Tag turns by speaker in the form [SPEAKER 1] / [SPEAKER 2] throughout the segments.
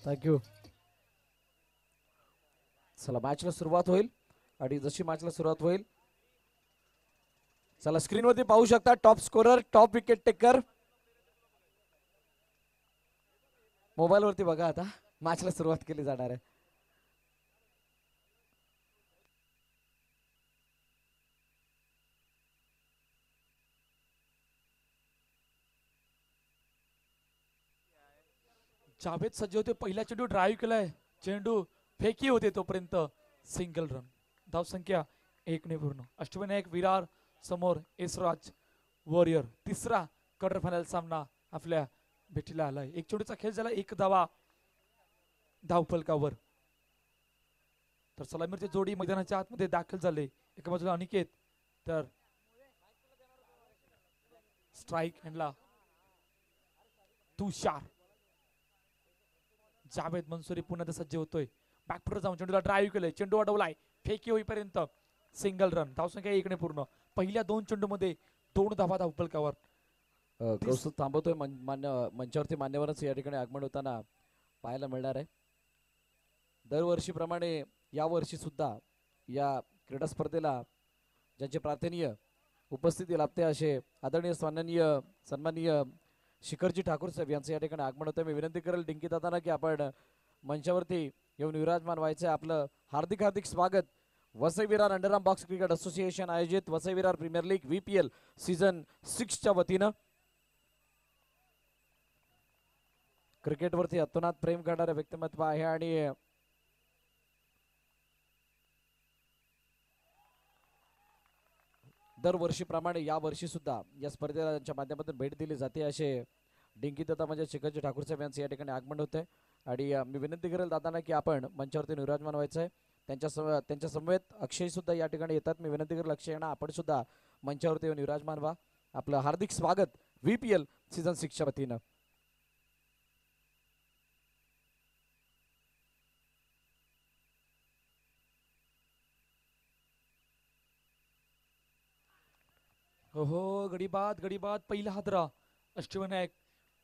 [SPEAKER 1] Thank you. चला मॅचला सुरुवात होईल आणि जशी मॅचला सुरुवात होईल चला स्क्रीनवरती पाहू शकता top scorer top wicket taker mobile वरती बघा आता मॅचला सुरुवात केली जाणार आहे.
[SPEAKER 2] जावेद सज्ज होते. पहिला चेंडू ड्राईव्ह केलाय. चेंडू फेकी होते तोपर्यंत सिंगल रन. धावसंख्या 1 पूर्ण. अष्टविनायक विरार समोर एसराज वॉरियर. तिसरा क्वार्टर फायनल सामना आपल्या भेटीला आलाय. एक चेंडूचा खेळ झाला. एक धावा धावफलकावर. तर सलामीरची जोडी मैदानाच्या आतमध्ये दाखल झाले. एका बाजूला अनिकेत तर स्ट्राईक हँडला तुषार. जावेद मनसुरी पुन्हा सज्ज होतोय. बॅकफुटर जाऊन चेंडूला ड्राईव्ह केलंय. चेंडू अडवलाय. फेकी होईपर्यंत सिंगल रन. धावसंख्या 1 पूर्ण. पहिल्या 2 चेंडूमध्ये 2 धावा धावफलकावर.
[SPEAKER 1] कौस्तुभ थांबवतोय मंचावरती मान्यवरांचं या ठिकाणी आगमन होताना पाहायला मिळणार आहे. दरवर्षीप्रमाणे यावर्षी सुद्धा या क्रीडा स्पर्धेला ज्यांचे प्रार्थनीय उपस्थिती लाभते असे आदरणीय सन्माननीय शिखरजी ठाकूर साहेब यांचं या ठिकाणी आगमन होतं. मी विनंती करेल डिंकी दादांना की आपण मंचावरती येऊन विराजमान व्हायचं. आपलं हार्दिक हार्दिक स्वागत. Vasai Virar underarm box cricket association आयोजित Vasai Virar premier league VPL season 6च्या वतीनं क्रिकेटवरती अतोनात प्रेम करणारं व्यक्तिमत्व आहे आणि दरवर्षीप्रमाणे या वर्षी सुद्धा या स्पर्धेच्या माध्यमातून भेट दिली जाते असे डिंकी दादा म्हणजे शिखरजी ठाकूर साहेब यांचं या ठिकाणी आगमन होतंय. आणि मी विनंती करेल दादांना की आपण मंचावरती विराजमान व्हायचं आहे. त्यांच्या समवेत अक्षय सुद्धा या ठिकाणी येतात. मी विनंती करेल अक्षय यांना आपण सुद्धा मंचावरती येऊन विराजमान व्हा. आपलं हार्दिक स्वागत VPL सीझन 6च्या वतीनं.
[SPEAKER 2] हो गडीबाद गडीबाद. पहिला हादरा अष्टविनायक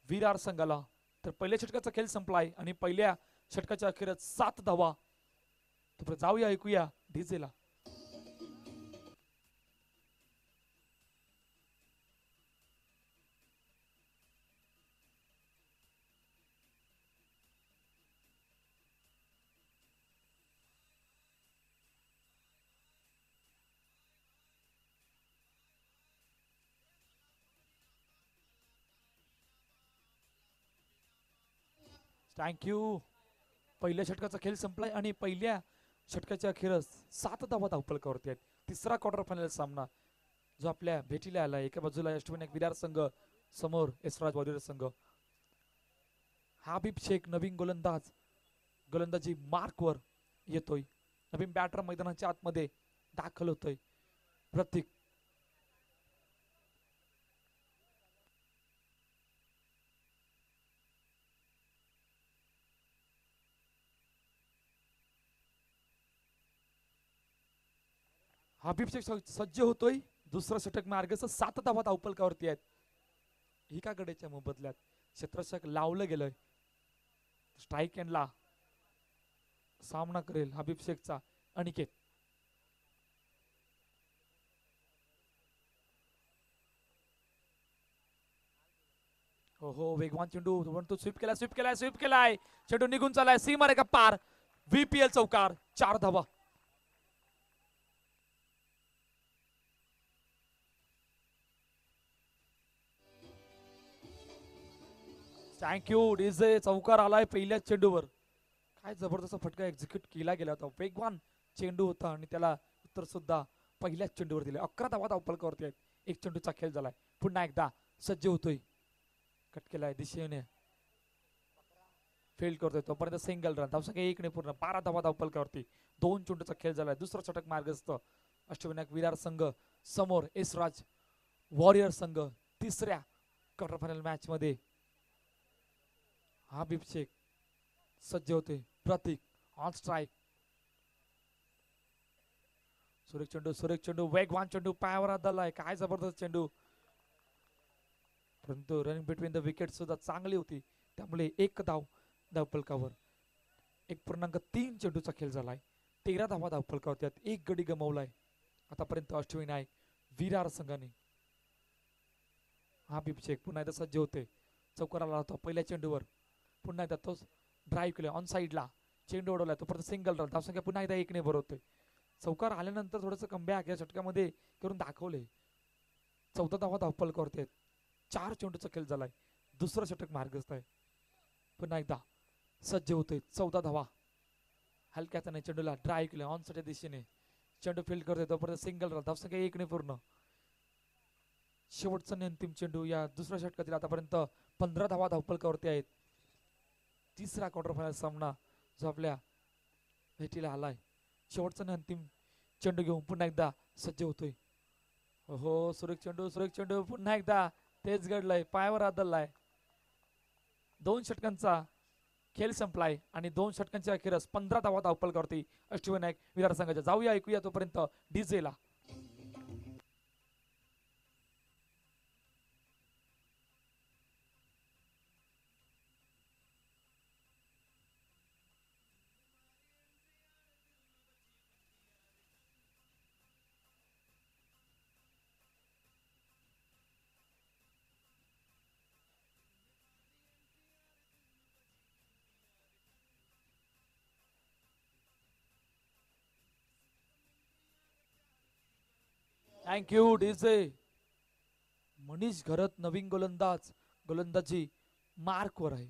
[SPEAKER 2] विरार संघाला. तर पहिल्या षटकाचा खेळ संपलाय आणि पहिल्या षटकाच्या अखेरच 7 धावा. तर जाऊया ऐकूया डीजेला. थँक्यू. पहिल्या षटकाचा खेळ संपलाय आणि पहिल्या षटकाच्या अखेरच 7 धावा धावफलकावरती आहेत. तिसरा क्वार्टर फायनल सामना जो आपल्या भेटीला आला. एका बाजूला अष्टविनायक विरार संघ समोर एसराज वॉरियर संघ. हाबिब शेख नवीन गोलंदाजी मार्कवर येतोय. नवीन बॅटर मैदानाच्या आतमध्ये दाखल होतोय. प्रतीक हबीब शेख सज्ज होतोय. दुसरं षटक मार्गच 7 धावा धावफलकावरती आहेत. एका गड्याच्या मोबदल्यात क्षेत्ररक्षक लावलं गेलंय. स्ट्राईक एंडला सामना करेल हबीब शेखचा अनिकेत. हो वेगवान चेंडू म्हणतो. स्वीप केलाय. चेंडू निघून चालाय. सीमा रेखा पार. VPL चौकार. 4 धावा. थँक्यू. डीजे चौकार आलाय पहिल्याच चेंडूवर. काय जबरदस्त फटका एक्झिक्यूट केला गेला होता. वेगवान चेंडू होता आणि त्याला उत्तर सुद्धा पहिल्याच चेंडूवर दिले. 11 धावा धावफलकावरती आहेत. एक चेंडूचा खेळ झालाय. पुन्हा एकदा सज्ज होतोय. कट केलाय दिशेने फील्ड करतोय तोपर्यंत सिंगल रन. धावसंख्या 1 पूर्ण. 12 धावा धावफलकावरती. 2 चेंडूचा खेळ झालाय. दुसरा षटक मार्गस्थ अष्टविनायक विरार संघ समोर एसराज वॉरियर संघ. तिसऱ्या क्वार्टर फायनल मॅच मध्ये हबीब शेख सज्ज होते. प्रतीक ऑन स्ट्राईक. सुरेख चेंडू वेगवान चेंडू पायावर आदलाय. काय जबरदस्त चेंडू. परंतु रनिंग बिटवीन द विकेट सुद्धा चांगली होती. त्यामुळे 1 धाव धावफलकावर. 1.3 चेंडूचा खेळ झालाय. 13 धावा धावफलकावरती आहेत. एक गडी गमावलाय आतापर्यंत अष्टविनायक विरार संघाने. हा बिपचेक पुन्हा एकदा सज्ज होते. चौकार आला होता पहिल्या चेंडूवर. पुन्हा एकदा तोच ड्राईव्ह केला ऑन साईडला. चेंडू उडवला तो परत सिंगल रन. धावसंख्या पुन्हा एकदा 1 ने भरवतोय. चौकार आल्यानंतर थोडंसं कमबॅक या षटकामध्ये करून दाखवले. 14 धावा धावफलकावरती आहेत. 4 चेंडूचा खेळ झालाय. दुसरं षटक मार्गस्थ आहे. पुन्हा एकदा सज्ज होतोय. 14 धावा. हलक्या त्याने चेंडूला ड्राईव्ह केले ऑन साईडच्या दिशेने. चेंडू फील्ड करतोय तोपर्यंत सिंगल रन. धावसंख्या 1 ने पूर्ण. शेवटचा आणि अंतिम चेंडू या दुसऱ्या षटकातील. आतापर्यंत 15 धावा धावफलकावरती आहेत. तिसरा क्वार्टर फायनल सामना जो आपल्या भेटीला आलाय. शेवटचा आणि अंतिम चेंडू घेऊन पुन्हा एकदा सज्ज होतोय. हो सुरेख चेंडू पुन्हा एकदा तेच घडलंय. पायावर आदळलाय. 2 षटकांचा खेळ संपलाय आणि 2 षटकांच्या अखेरच 15 धावा धावफलकावरती अष्टविनायक विरार संघाच्या. जाऊया ऐकूया तोपर्यंत डीजेला. Thank you DJ. मनीष घरत नवीन गोलंदाजी मार्कवर आहे.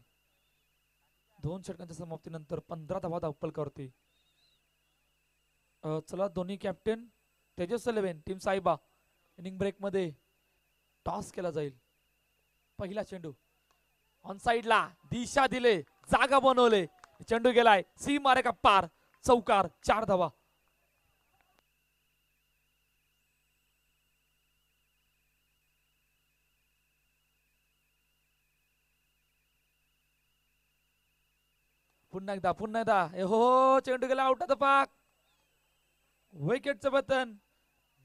[SPEAKER 2] 2 षटकांच्या समाप्तीनंतर 15 धावा धावफलकावरती. चला दोन्ही captain Tejas 11 team Saiba inning break मध्ये टॉस केला जाईल. पहिला चेंडू ऑन साइडला दिशा दिले जागा बनवले. चेंडू गेलाय सी मारे का पार. चौकार 4 धावा. पुन्हा एकदा हो चेंडू गेला आउट ऑफ द पार्क. विकेटचं बटन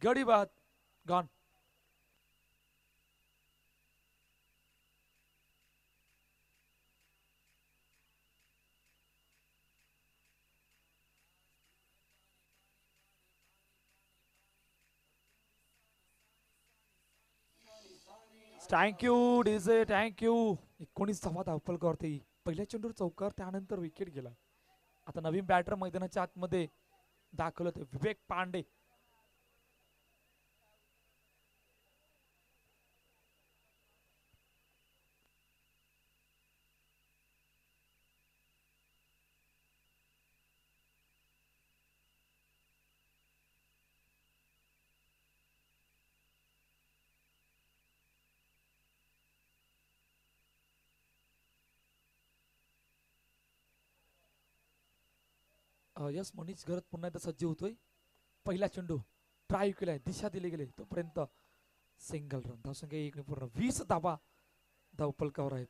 [SPEAKER 2] गडी बाद गॉन. Thank you DJ thank you. 19 धावा धावफलकावरती. पहिल्या चेंडूवर चौकार त्यानंतर विकेट गेला. आता नवीन बॅटर मैदानाच्या आतमध्ये दाखल होते विवेक पांडे. यस मनीष घरत पुन्हा एकदा सज्ज होतोय. पहिला चेंडू ड्राईव्ह केलाय दिशा दिली गेली तोपर्यंत सिंगल रन. धावसंख्या 1 ने पूर्ण. 20 धावा धावफलकावर आहेत.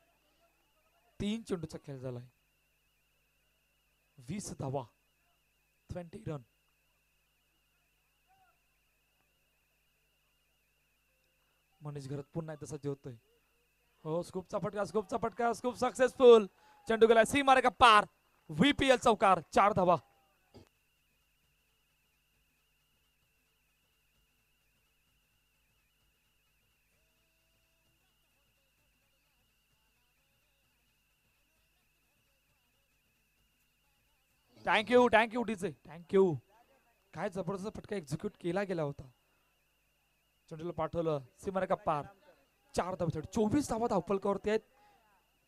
[SPEAKER 2] 3 चेंडूचा खेळ झालाय. 20 धावा 20 रन. मनीष घरत पुन्हा एकदा सज्ज होतोय. हो स्कूपचा फटका स्कूप सक्सेसफुल. चेंडू गेलाय सी मारे का पार. VPL चौकार 4 धावा. Thank you DJ thank you. काय जबरदस्त फटका एक्झिक्यूट केला गेला होता. चेंडूला पाठवलं सीमारे का पार. 4 धावा. 24 धावा धावफलकावरती आहेत.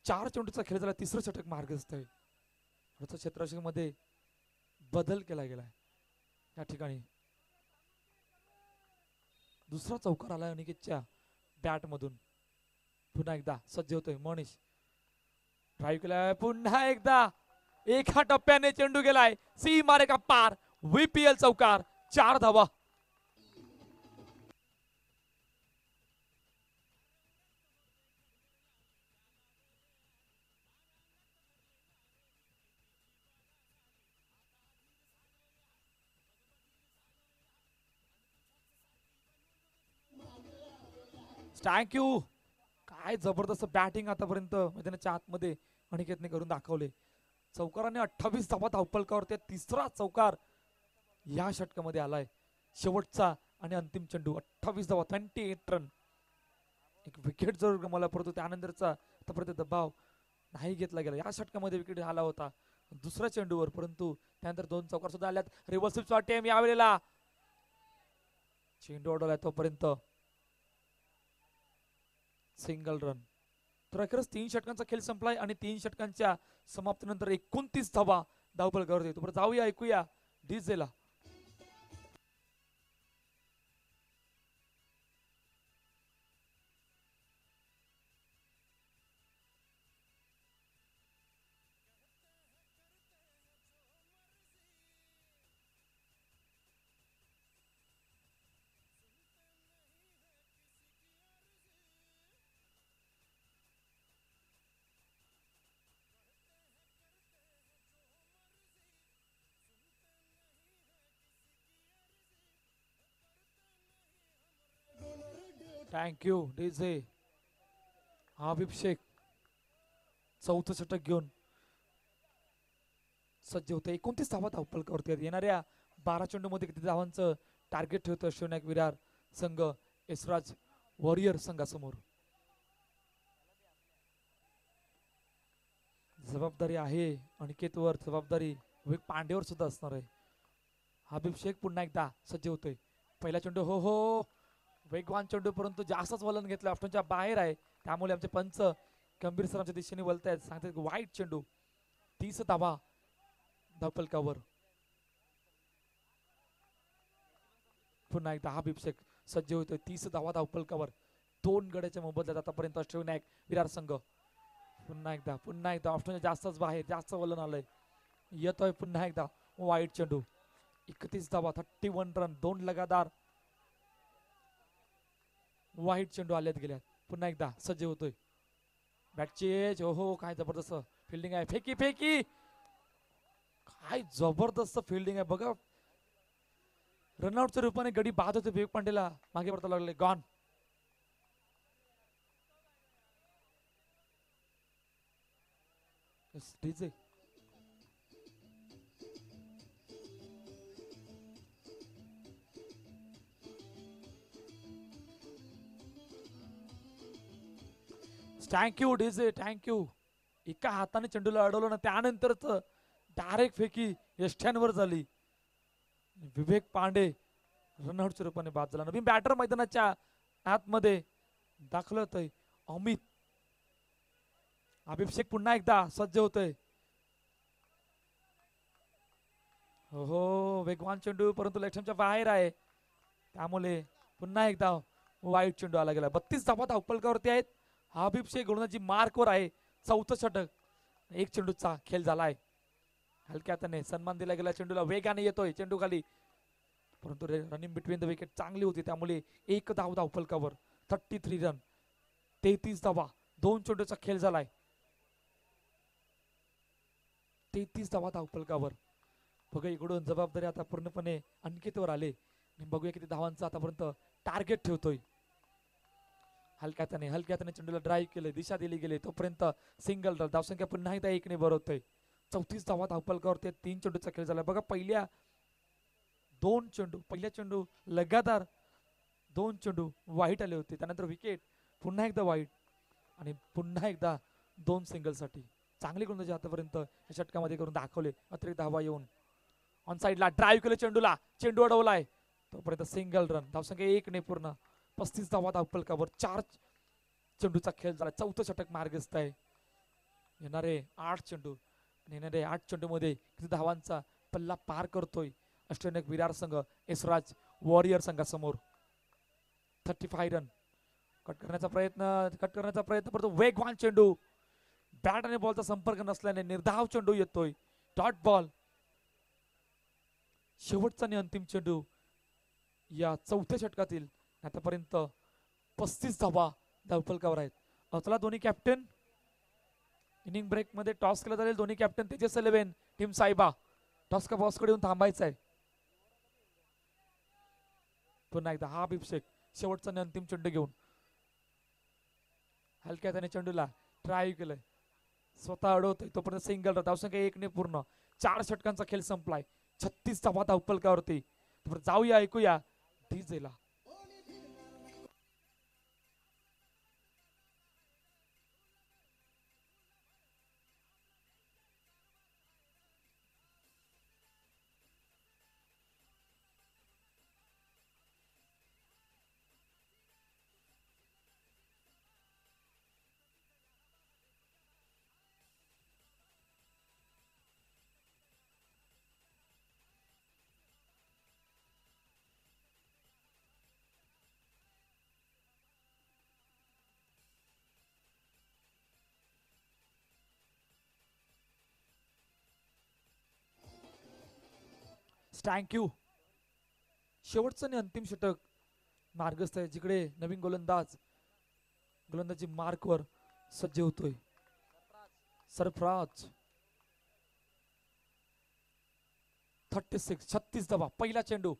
[SPEAKER 2] 4 चेंडूचा खेळ झाला. तिसरं षटक मार्गस्थ आहे. क्षेत्ररक्षणामध्ये बदल केला गेलाय या ठिकाणी. दुसरा चौकार आलाय अनिकेतच्या बॅट मधून. पुन्हा एकदा सज्ज होतोय मनीष. ड्राईव्ह केलाय पुन्हा एकदा. एका टप्प्याने चेंडू गेलाय सी मारे का पार. VPL चौकार 4 धावा. थँक्यू. काय जबरदस्त बॅटिंग आतापर्यंत मैदानाच्या आतमध्ये अनिकेतने करून दाखवले. चौकाराने 28 धावा धावफलकावरती तिसरा चौकार या षटकामध्ये आलाय. शेवटचा आणि अंतिम चेंडू 28 धावा 28 रन. एक विकेट जरूर गमावला परंतु त्यानंतरचा आतापर्यंत दबाव नाही घेतला गेला. या षटकामध्ये विकेट आला होता दुसऱ्या चेंडूवर परंतु त्यानंतर 2 चौकार सुद्धा आल्यात. रिव्हर्स टीम यावेळेला चेंडू अडवलाय तोपर्यंत सिंगल रन. तर अखेरच 3 षटकांचा खेळ संपलाय आणि 3 षटकांच्या समाप्तीनंतर 29 धावा धावफलकावर येतो. जाऊया ऐकूया डीजेला. Thank you DJ. हबीब शेख चौथं षटक घेऊन सज्ज होते. 29 धावा धावफलकावरती आहेत. येणाऱ्या 12 चेंडूमध्ये किती धावांचं टार्गेट ठेवतं शिवनायक विरार संघ यशराज वॉरियर संघासमोर. जबाबदारी आहे अनिकेतवर, जबाबदारी विवेक पांडेवर सुद्धा असणार आहे. हबीब शेख पुन्हा एकदा सज्ज होतोय. पहिला चेंडू हो हो वेगवान चेंडू परंतु जास्तच वलन घेतलं, ऑप्शनच्या बाहेर आहे. त्यामुळे आमचे पंच गंभीर सरांच्या दिशेने वलतायत, सांगतात वाईट चेंडू. 30 धावा धावफलकावर. पुन्हा एकदा हबीब शेख सज्ज होतोय. 30 धावा धावफलकावर. 2 गड्याच्या मोबदल्यात आतापर्यंत शिवनायक विरार संघ. पुन्हा एकदा ऑप्शनच्या जास्तच बाहेर, जास्त वलन आलंय. येतोय पुन्हा एकदा वाईट चेंडू. 31 धावा 31 रन. 2 लगातार वाईट चेंडू आल्यात गेल्यात. पुन्हा एकदा सज्ज होतोय. बॅटचेज हो काय जबरदस्त फिल्डिंग आहे. फेकी फेकी काय जबरदस्त फिल्डिंग आहे बघा. रनआउटच्या रूपाने गडी बाद होते. विवेक पांडेला मागे पडता लागले. Gone. DJ thank you DJ thank you. एका हाताने चेंडूला अडवलं ना त्यानंतरच डायरेक्ट फेकी यष्ट्यांवर झाली. विवेक पांडे रनआउटच्या रूपाने बाद झाला. नवीन बॅटर मैदानाच्या आतमध्ये दाखल होतोय अमित. हबीब शेख पुन्हा एकदा सज्ज होतोय. हो वेगवान चेंडू परंतु लक्ष्मणच्या बाहेर आहे. त्यामुळे पुन्हा एकदा वाईट चेंडू आला गेला. 32 धावा धावफलकावरती आहेत. हबीब शेख गोलंदाजी मार्कवर आहे. 4थं षटक. 1 चेंडूचा खेळ झालाय. हलक्या हाताने सन्मान दिला गेला चेंडूला. वेगाने येतोय चेंडू खाली परंतु रनिंग बिटवीन द विकेट चांगली होती त्यामुळे 1 धाव धावफलकावर. 33 रन 33 धावा. 2 चेंडूचा खेळ झालाय. 33 धावा धावफलकावर. बघा इकडून जबाबदारी आता पूर्णपणे अंकितवर आले. बघूया किती धावांचा आतापर्यंत टार्गेट ठेवतोय. हलक्या हाताने चेंडूला ड्राईव्ह केले, दिशा दिली गेली तोपर्यंत सिंगल रन. धावसंख्या पुन्हा एकदा 1 ने भरवतोय. 34 धावा धावफलकावरती. 3 चेंडूचा खेळ झाला. बघा पहिल्या चेंडू लगातार 2 चेंडू वाईट आले होते. त्यानंतर विकेट पुन्हा एकदा वाईट आणि पुन्हा एकदा 2 सिंगलसाठी. चांगली गोलंदाजी आतापर्यंत या षटकामध्ये करून दाखवले. अतिरिक्त धावा येऊन ऑन साईडला ड्राईव्ह केले चेंडूला. चेंडू अडवलाय तोपर्यंत सिंगल रन. धावसंख्या 1 ने पूर्ण. 35 धावा धावफलकावर. 4 चेंडूचा खेळ झाला. 4थं षटक मार्गस्थ आहे. येणारे 8 चेंडू आणि येणारे 8 चेंडू मध्ये किती धावांचा पल्ला पार करतोय अष्टनायक विरार संघ यशराज वॉरियर संघासमोर. 35 रन. कट करण्याचा प्रयत्न परंतु वेगवान चेंडू. बॅट आणि बॉलचा संपर्क नसल्याने निर्धाव चेंडू येतोय. Dot ball. शेवटचा आणि अंतिम चेंडू या 4थ्या षटकातील. आतापर्यंत 35 धावा धावफलकावर आहेत. चला दोन्ही कॅप्टन इनिंग ब्रेक मध्ये टॉस केला जाईल. दोन्ही कॅप्टन तेजस 11 टीम साईबा टॉस का बॉक्स कडे येऊन थांबायचं आहे. पुन्हा एकदा हबीब शेख शेवटचा आणि अंतिम चेंडू घेऊन हलक्या त्याने चेंडूला ट्राय केलंय. स्वतः अडवतोय तोपर्यंत सिंगल धावसंख्या 1 ने पूर्ण. 4 षटकांचा खेळ संपलाय. 36 धावा धावफलकावरती. तोपर्यंत जाऊया ऐकूया डीजेला. थँक्यू. शेवटचं आणि अंतिम षटक मार्गस्थ आहे जिकडे नवीन गोलंदाजी मार्कवर सज्ज होतोय सरफराज. 36 धावा. पहिला चेंडू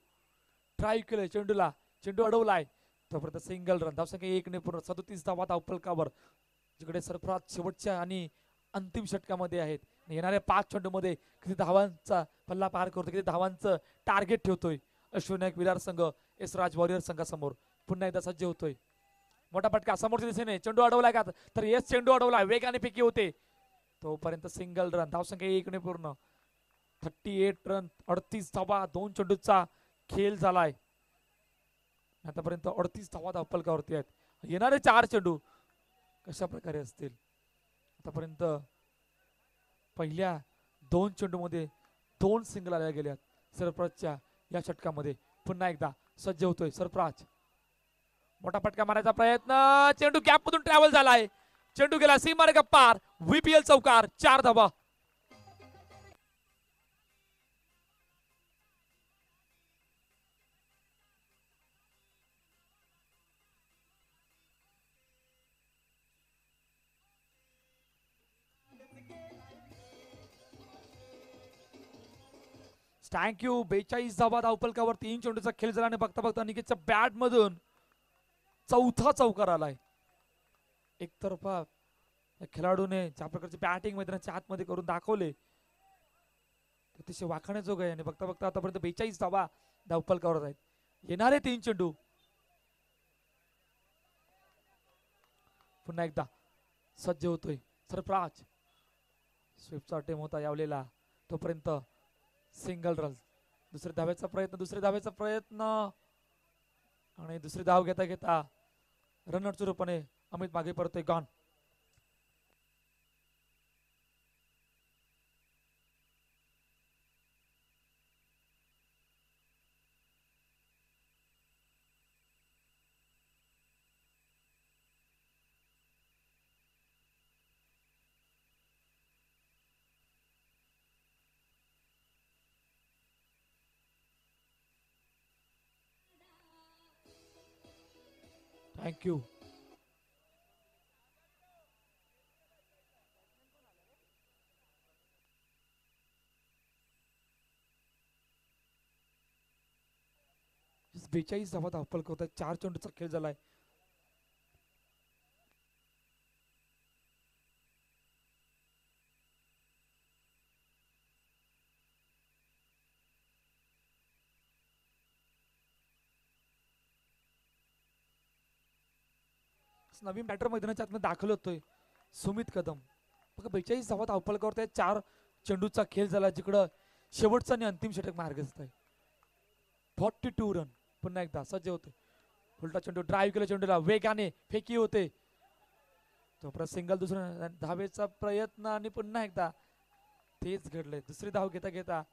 [SPEAKER 2] ट्राय केलंय चेंडूला. चेंडू अडवलाय तोपर्यंत सिंगल रन. धावसंख्या 1 ने पूर्ण. 37 धावा धावफलकावर जिकडे सरफराज शेवटच्या आणि अंतिम षटकामध्ये आहेत. येणाऱ्या 5 चेंडूमध्ये किती धावांचा पल्ला पार करतोय, किती धावांचं टार्गेट ठेवतोय अश्वनायक विरार संघ एस राज वॉरियर संघासमोर. पुन्हा एकदा सज्ज होतोय. मोठा फटका समोरच्या दिशेने. चेंडू अडवलाय का तर येस चेंडू अडवलाय. वेगाने फेकी होते तोपर्यंत सिंगल रन. धावसंख्या 1 ने पूर्ण. 38 रन. 38 धावा. 2 चेंडूचा खेळ झालाय. आतापर्यंत 38 धावा धावफलकावरती आहेत. येणारे 4 चेंडू कशा प्रकारे असतील. आतापर्यंत पहिल्या 2 चेंडूमध्ये 2 सिंगल आल्या गेल्यात सरफराजच्या या षटकामध्ये. पुन्हा एकदा सज्ज होतोय सरफराज. मोठा फटका मारायचा प्रयत्न. चेंडू गॅप मधून ट्रॅव्हल झालाय. चेंडू गेला सीमारेषा पार. व्हीपीएल चौकार. 4 धावा. थँक्यू. 42 धावा धावफलकावर. 3 चेंडूचा खेळ झाला आणि बघता बघता निकेतच्या बॅट मधून चौथा चौकार आलाय. एकतर्फा खेळाडूने ज्या प्रकारची बॅटिंग मैदानाच्या आतमध्ये करून दाखवले अतिशय वाखाण्याजोग आहे. आणि बघता बघता आतापर्यंत 42 धावा धावफलकावर आहेत. येणारे 3 चेंडू पुन्हा एकदा सज्ज होतोय सरफराज. स्वीपचा अटेम होता यावलेला तोपर्यंत सिंगल रन. दुसऱ्या धाव्याचा प्रयत्न आणि दुसरी धाव घेता घेता रनरच्या रूपाने अमित मागे परतोय. गॉन. थँक्यू. बेचाळीस धावा धावफलक होत. 4 चेंडूचा खेळ झालाय. नवीन बॅटर मैदानाच्या आतमध्ये दाखल होतोय सुमित कदम. बघा 42 धावा धावफलकावर. 4 चेंडूचा खेळ झाला जिकडं शेवटचा आणि अंतिम षटक मार्गस्थ आहे. 42 रन. पुन्हा एकदा सज्ज होते. उलटा चेंडू ड्राईव्ह केला. चेंडूला वेगाने फेकी होते तोपर्यंत सिंगल. दुसऱ्या धावेचा प्रयत्न आणि पुन्हा एकदा तेच घडलंय. दुसरी धाव घेता घेता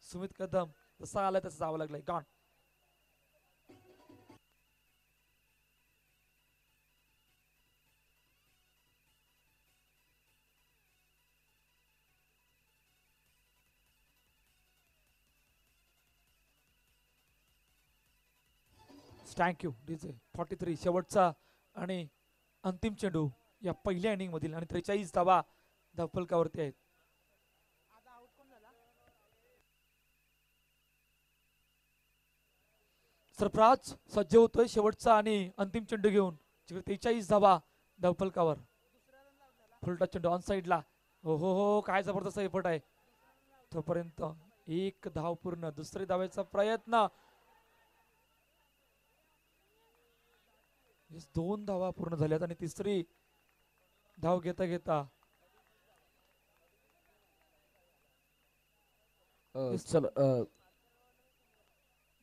[SPEAKER 2] सुमित कदम जसा आलाय तसं जावं लागलंय. गॉन. Thank you DJ. 43 शेवटचा आणि अंतिम चेंडू या पहिल्या इनिंग मधील आणि 43 धावा धावफलकावरती आहेत. सरफराज सज्ज होतोय शेवटचा आणि अंतिम चेंडू घेऊन. 43 धावा धावफलकावर. फुलटा चेंडू ऑन साइडला हो, काय जबरदस्त एफर्ट आहे. तोपर्यंत एक धाव पूर्ण, दुसरी धावेचा प्रयत्न. दोन धावा पूर्ण झाल्यात आणि तिसरी धाव घेता घेता
[SPEAKER 1] चल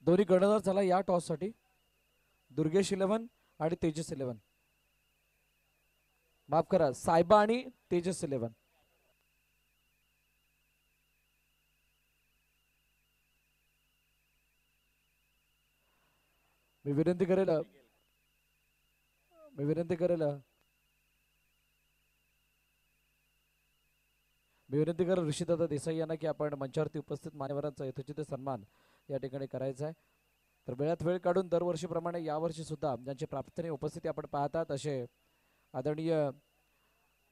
[SPEAKER 1] दोन्ही कर्णधार झाला या टॉस साठी. दुर्गेश 11 आणि तेजस 11. माफ करा, सायबा आणि तेजस 11. मी विनंती करेल मी विनंती करेल मी विनंती करेल ऋषीदादा देसाई यांना की आपण मंचावरती उपस्थित मान्यवरांचा यथोचित सन्मान या ठिकाणी करायचा आहे. तर वेळात वेळ काढून दरवर्षीप्रमाणे यावर्षी सुद्धा ज्यांची प्राप्तीने उपस्थिती आपण पाहतात असे आदरणीय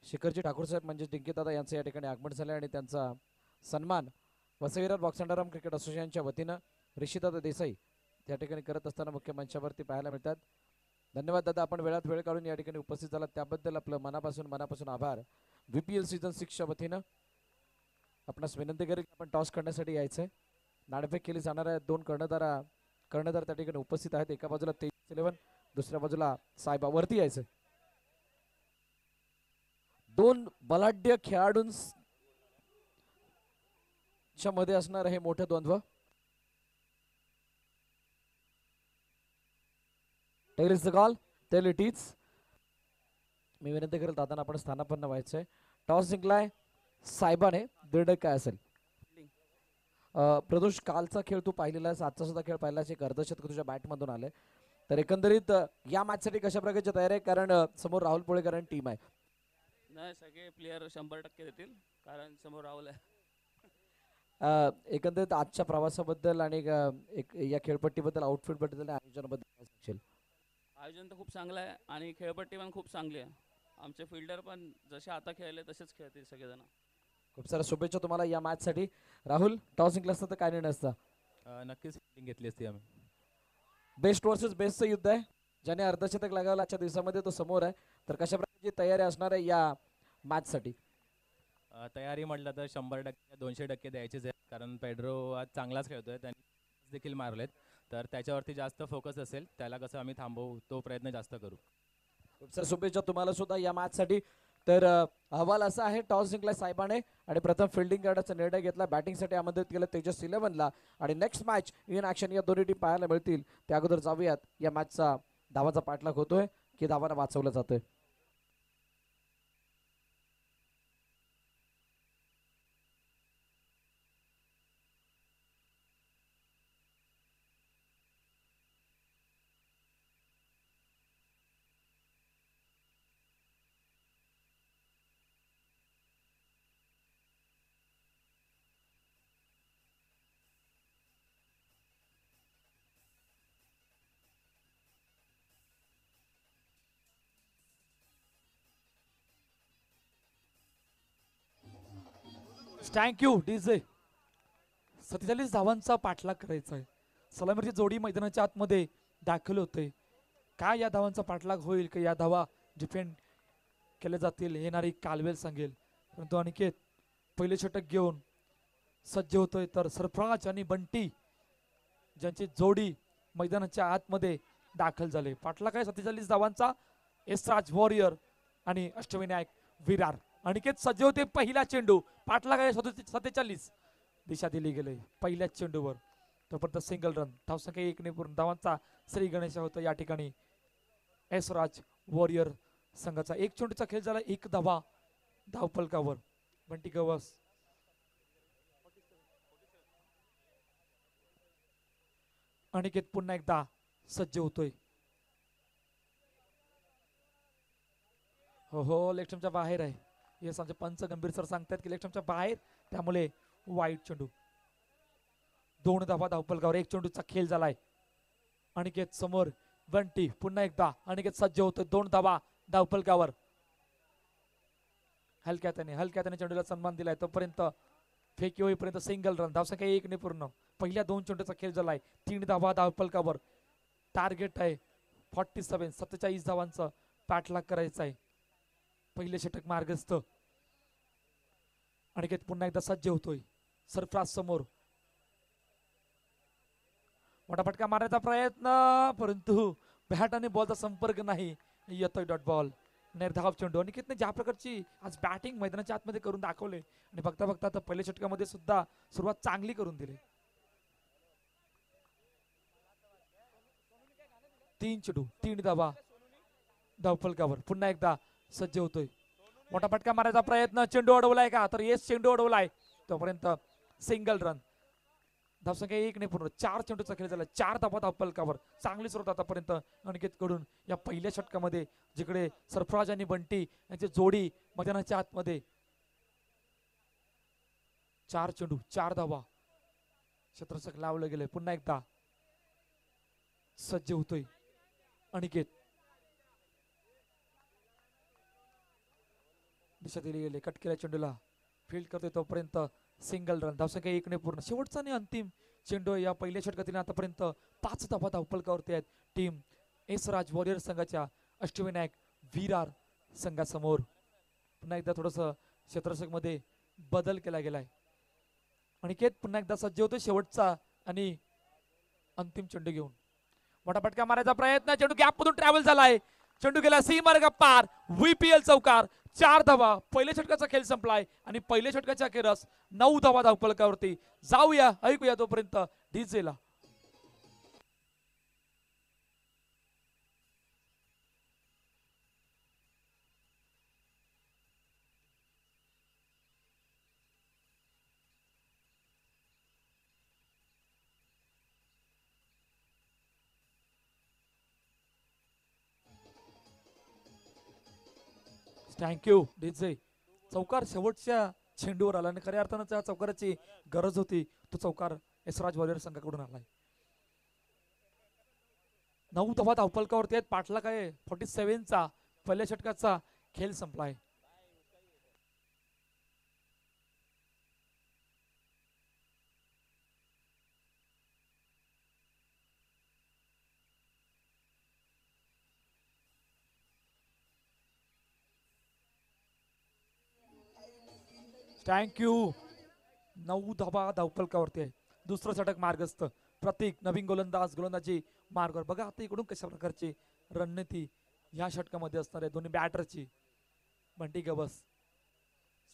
[SPEAKER 1] शिखरजी ठाकूर साहेब म्हणजे डिंकेदादा यांचं या ठिकाणी आगमन झालं आणि त्यांचा सन्मान वसईविरार बॉक्संडाराम क्रिकेट असोसिएशनच्या वतीनं ऋषीदादा देसाई त्या ठिकाणी करत असताना मुख्य मंचावरती पाहायला मिळतात. धन्यवाद दादा, आपण वेळात वेळ काढून या ठिकाणी उपस्थित झाला त्याबद्दल आपलं मनापासून आभार. VPL सीझन 6च्या वतीनं आपणास विनंती करेल की आपण टॉस करण्यासाठी यायचंय. नाणेफेक केली जाणार आहे. दोन कर्णधार त्या ठिकाणी उपस्थित आहेत. एका बाजूला तेजस 11, दुसऱ्या बाजूला सायबा. वरती यायचंय. दोन बलाढ्य खेळाडूंच्या मध्ये असणार हे मोठं द्वंद्व. Tail is the call, tail it is. मी विनंती करेल दादांना आपण स्थानापन्न व्हायचंय. टॉस जिंकलाय सायबाने. निर्णय काय असेल? प्रदोष, कालचा खेळ तू पाहिलेला आहेस, आजचा सुद्धा खेळ पाहिलास. एक अर्धशतक तुझ्या बॅट मधून आलंय. तर एकंदरीत या मॅच साठी कशा प्रकारची तयारी आहे? कारण समोर राहुल पोळेकर टीम आहे.
[SPEAKER 3] नाही, सगळे प्लेयर 100% देतील कारण समोर राहुल आहे.
[SPEAKER 1] एकंदरीत आजच्या प्रवासाबद्दल आणि या खेळपट्टीबद्दल, आउटफिट बद्दल, आयोजनाबद्दल काय सांगशील?
[SPEAKER 3] आयोजन तर खूप चांगलं आहे आणि खेळपट्टी पण खूप चांगली आहे. आमचे फिल्डर पण जसे आता खेळले तसेच खेळतील सगळेजण.
[SPEAKER 1] खूप साऱ्या शुभेच्छा तुम्हाला या मॅच साठी. राहुल, टॉस जिंकला असता तर काय निर्णय असता?
[SPEAKER 4] नक्कीच फिल्डिंग घेतली असती आम्ही.
[SPEAKER 1] बेस्ट वर्सेस बेस्टचं युद्ध आहे. ज्याने अर्धशतक लागावलं आजच्या दिवसामध्ये तो समोर आहे. तर कशा प्रकारची तयारी असणार आहे या मॅच साठी?
[SPEAKER 4] तयारी म्हटलं तर 100% 200% द्यायचीच आहे. कारण पेड्रो आज चांगलाच खेळतोय, त्यांनी देखील मारलेत. तर त्याच्यावरती जास्त फोकस असेल. त्याला कसं आम्ही थांबवू तो प्रयत्न जास्त करू.
[SPEAKER 1] खूप साऱ्या शुभेच्छा तुम्हाला सुद्धा या मॅच साठी. तर अहवाल असा आहे, टॉस जिंकला साहेबाने आणि प्रथम फिल्डिंग करण्याचा निर्णय घेतला. बॅटिंगसाठी आमंत्रित केलं तेजस 11ला आणि नेक्स्ट मॅच इन ऍक्शन या दोन्ही टीम पाहायला मिळतील. त्या अगोदर जाऊयात या मॅचचा धावाचा पाठलाग होतोय की धावांना वाचवलं जातोय.
[SPEAKER 2] Thank you DJ. 47 धावांचा पाठलाग करायचा आहे. सलामीची जोडी मैदानाच्या आतमध्ये दाखल होते. काय या धावांचा पाठलाग होईल की या धावा डिफेंड केल्या जातील येणारी कालवेल सांगेल. परंतु अनिकेत पहिले षटक घेऊन सज्ज होतोय. तर सरफराज आणि बंटी ज्यांची जोडी मैदानाच्या आतमध्ये दाखल झाले. पाठलाग आहे 47 धावांचा. एसराज वॉरियर आणि अष्टविनायक विरार. अनिकेत सज्ज होते. पहिला चेंडू. पाठलाग आहे 47. दिशा दिली गेली पहिल्याच चेंडूवर. तोपर्यंत सिंगल रन. धावसंख्या 1 ने पूर्ण. धावांचा श्री गणेश होता या ठिकाणी एसराज वॉरियर संघाचा. एक चेंडूचा खेळ झाला. 1 धावा धावफलकावर. बंटी गवस अनिकेत पुन्हा एकदा सज्ज होतोय. हो लेफ्टच्या बाहेर आहे. येस, आमचे पंच गंभीर सर सांगतात की लेफ्टच्या बाहेर, त्यामुळे वाईट चेंडू. 2 धावा धावफलकावर. 1 चेंडूचा खेळ झालाय. अनिकेत समोर. बंटी पुन्हा एकदा. अनिकेत सज्ज होतोय. 2 धावा धावफलकावर. हलक्या त्याने चेंडूला सन्मान दिलाय. तोपर्यंत फेकी होईपर्यंत सिंगल रन. धावसंख्या 1 ने पूर्ण. पहिल्या 2 चेंडूचा खेळ झालाय. 3 धावा धावफलकावर. टार्गेट आहे 47 धावांचं पाठलाग करायचा आहे. पहिले षटक मार्गस्थ. अनिकेत पुन्हा एकदा सज्ज होतोय. सरफराज समोर मोठा फटका मारण्याचा प्रयत्न, परंतु बॅट आणि बॉलचा संपर्क नाही. येतोय डॉट बॉल. निर्धाव चेंडू. अनिकेतने ज्या प्रकारची आज बॅटिंग मैदानाच्या आतमध्ये करून दाखवले आणि बघता बघता आता पहिल्या षटकामध्ये सुद्धा सुरुवात चांगली करून दिली. 3 चेंडू 3 धावा धावफलकावर. पुन्हा एकदा सज्ज होतोय. मोठा फटका मारायचा प्रयत्न. चेंडू अडवलाय का, तर येस चेंडू अडवलाय. तोपर्यंत सिंगल रन. धावसंख्या 1 ने पूर्ण. 4 चेंडूचा खेळ झाला. 4 धावा धावफलकावर. चांगली सुरुवात आतापर्यंत अनिकेत कडून या पहिल्या षटकामध्ये, जिकडे सरफराज आणि बंटी यांची जोडी मैदानाच्या आतमध्ये. 4 चेंडू 4 धावा. क्षेत्ररक्षक लावलं गेलंय. पुन्हा एकदा सज्ज होतोय अनिकेत. दिशा दिली गेली. कट केल्या चेंडूला फील्ड करतोय तोपर्यंत सिंगल रन. धावसंख्या 1 ने पूर्ण. शेवटचा आणि अंतिम चेंडू या पहिल्या षटकातील. आतापर्यंत 5 धावा धावफलकावरती आहेत टीम एस राज वॉरियर संघाच्या अष्टविनायक विरार संघासमोर. पुन्हा एकदा थोडस क्षेत्ररक्षक मध्ये बदल केला गेलाय. अनिकेत पुन्हा एकदा सज्ज होतोय शेवटचा आणि अंतिम चेंडू घेऊन. मोठा फटका मारायचा प्रयत्न. चेंडू गॅप मधून ट्रॅव्हल झालाय. चेंडू गेला सीमार्ग पार. VPL चौकार. 4 धावा. पहिल्या षटकाचा खेळ संपलाय आणि पहिल्या षटकाच्या अखेरस 9 धावा धावफलकावरती. जाऊया ऐकूया तोपर्यंत डीजेला. Thank you DJ. चौकार शेवटच्या चेंडूवर आला आणि खऱ्या अर्थानं त्या चौकाराची गरज होती. तो चौकार यशराज वॉरियर संघाकडून आलाय. 9 धावा धावफलकावरती आहेत. पाठला काय 47चा पहिल्या षटकाचा खेळ संपलाय. थँक्यू. 9 धावा धावफलकावरती आहे. दुसरं षटक मार्गस्थ. प्रतीक नवीन गोलंदाजी मार्गावर. बघा आता इकडून कशा प्रकारची रणनीती या षटकामध्ये असणार आहे दोन्ही बॅटरची. बंटी गबस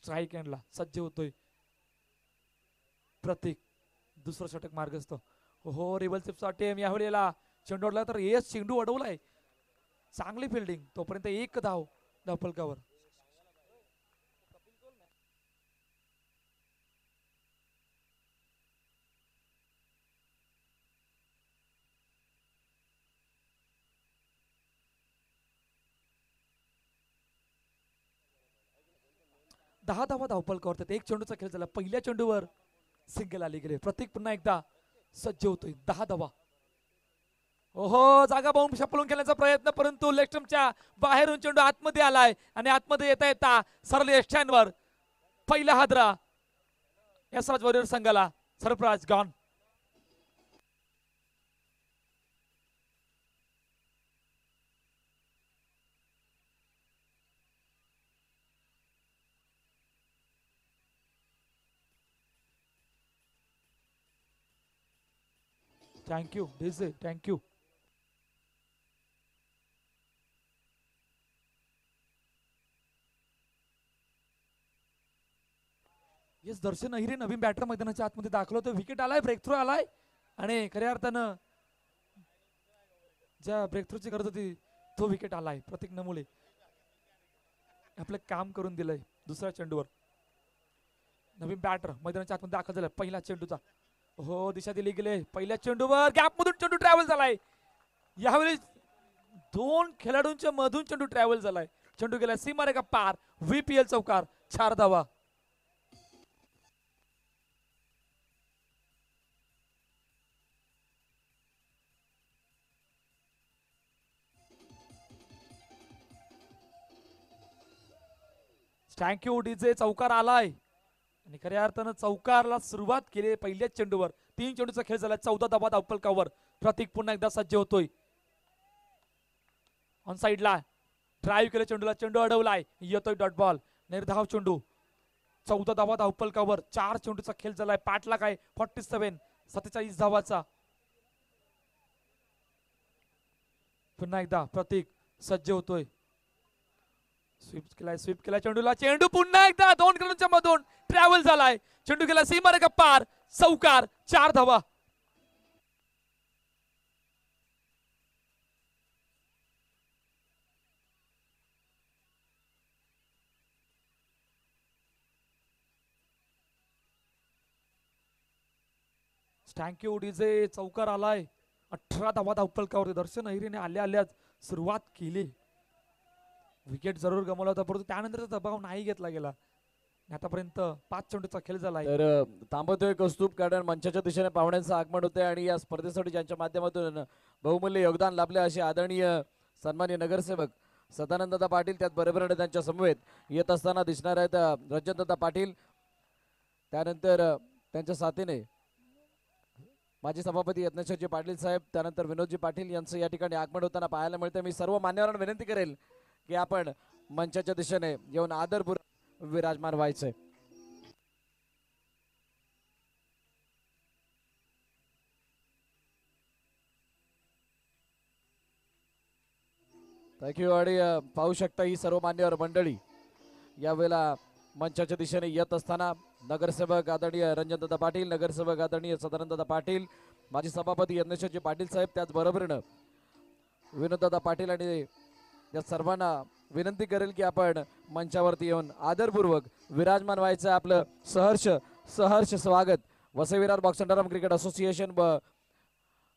[SPEAKER 2] स्ट्राईक एंडला सज्ज होतोय प्रतीक. दुसरं षटक मार्गस्थ. हो रिबल चिप्सचा टेम यावेळेला चेंडू अडला तर येस चेंडू अडवलाय. चांगली फिल्डिंग. तोपर्यंत 1 धाव धावफलकावर. दहा धावा धावफलकावर. 1 चेंडूचा खेळ झाला. पहिल्या चेंडूवर सिंगल आली गेले. प्रतीक पुन्हा एकदा सज्ज होतोय. 10 धावा. ओहो जागा बाउंड छपलून खेळण्याचा प्रयत्न, परंतु लेफ्टच्या बाहेरून चेंडू आतमध्ये आलाय आणि आतमध्ये येता येता सरळ यष्टांवर पहिला हादरा यशराज वॉरियर संघाला. Surprise gone. Thank you DJ. Thank you. Yes Darshan Ahire नवीन बॅटर मैदानाच्या आतमध्ये दाखल होतो. विकेट आलाय. ब्रेक थ्रू आलाय आणि खऱ्या अर्थानं ज्या ब्रेक थ्रूची गरज होती तो विकेट आलाय. प्रतीक नमुले आपलं काम करून दिलंय. दुसऱ्या चेंडूवर नवीन बॅटर मैदानाच्या आतमध्ये दाखल झालाय. पहिला चेंडूचा हो दिशा दिली गेले. पहिल्या चेंडूवर गॅप मधून चेंडू ट्रॅव्हल झालाय. यावेळी 2 खेळाडूंच्या मधून चेंडू ट्रॅव्हल झालाय. चेंडू गेला सीमारेखा पार. VPL चौकार. 4 धावा. Thank you DJ. चौकार आलाय आणि खऱ्या अर्थानं चौकारला सुरुवात केली पहिल्याच चेंडूवर. 3 चेंडूचा खेळ झाला. 14 धावा धावफलकावर. प्रतीक पुन्हा एकदा सज्ज होतोय. ऑन साइडला ड्राईव्ह केलं चेंडूला. चेंडू अडवलाय. येतोय डॉट बॉल. निर्धाव चेंडू. 14 धावा धावफलकावर. 4 चेंडूचा खेळ झालाय. पाठलाग आहे 47 47 धावाचा. पुन्हा एकदा प्रतीक सज्ज होतोय. स्वीप केलाय चेंडूला. चेंडू पुन्हा एकदा 2 खेळाडूंच्या मधून ट्रॅव्हल झालाय. चेंडू गेला सीमारेखा पार. चौकार. 4 धावा. Thank you DJ. चौकार आलाय. 18 धावा धावफलकावरती. दर्शन अहिरेने आल्या आल्याच सुरुवात केली. विकेट जरूर गमावला होता परंतु त्यानंतरचा दबाव नाही घेतला गेला. आतापर्यंत 5 चेंडूचा खेळ झालाय.
[SPEAKER 1] तर थांबवतोय कौस्तुभ कारण मंचाच्या दिशेने पाहुण्यांचं आगमन होतंय आणि या स्पर्धेसाठी ज्यांच्या माध्यमातून बहुमूल्य योगदान लाभले असे आदरणीय सन्माननीय नगरसेवक सदानंददा पाटील, त्यात बरोबर त्यांच्या समवेत येत असताना दिसणार आहेत रंजनदादा पाटील. त्यानंतर त्यांच्या साथीने माजी सभापती यत्नेश्वरजी पाटील साहेब, त्यानंतर विनोदजी पाटील यांचं या ठिकाणी आगमन होताना पाहायला मिळतं. मी सर्व मान्यवरांना विनंती करेल की आपण मंचाच्या दिशेने येऊन आदरपूर्वक विराजमान व्हायचंय. थँक्यू. आणि पाहू शकता ही सर्व मान्यवर मंडळी यावेळेला मंचाच्या दिशेने येत असताना नगरसेवक आदरणीय रंजनदादा पाटील, नगरसेवक आदरणीय सदानंददादा पाटील, माजी सभापती यज्ञेश्वरजी पाटील साहेब, त्याचबरोबरीनं विनोददादा पाटील आणि या सर्वांना विनंती करेल की आपण मंचावरती येऊन आदरपूर्वक विराजमान व्हायचं. आपलं सहर्ष स्वागत Vasai Virar box underarm cricket association व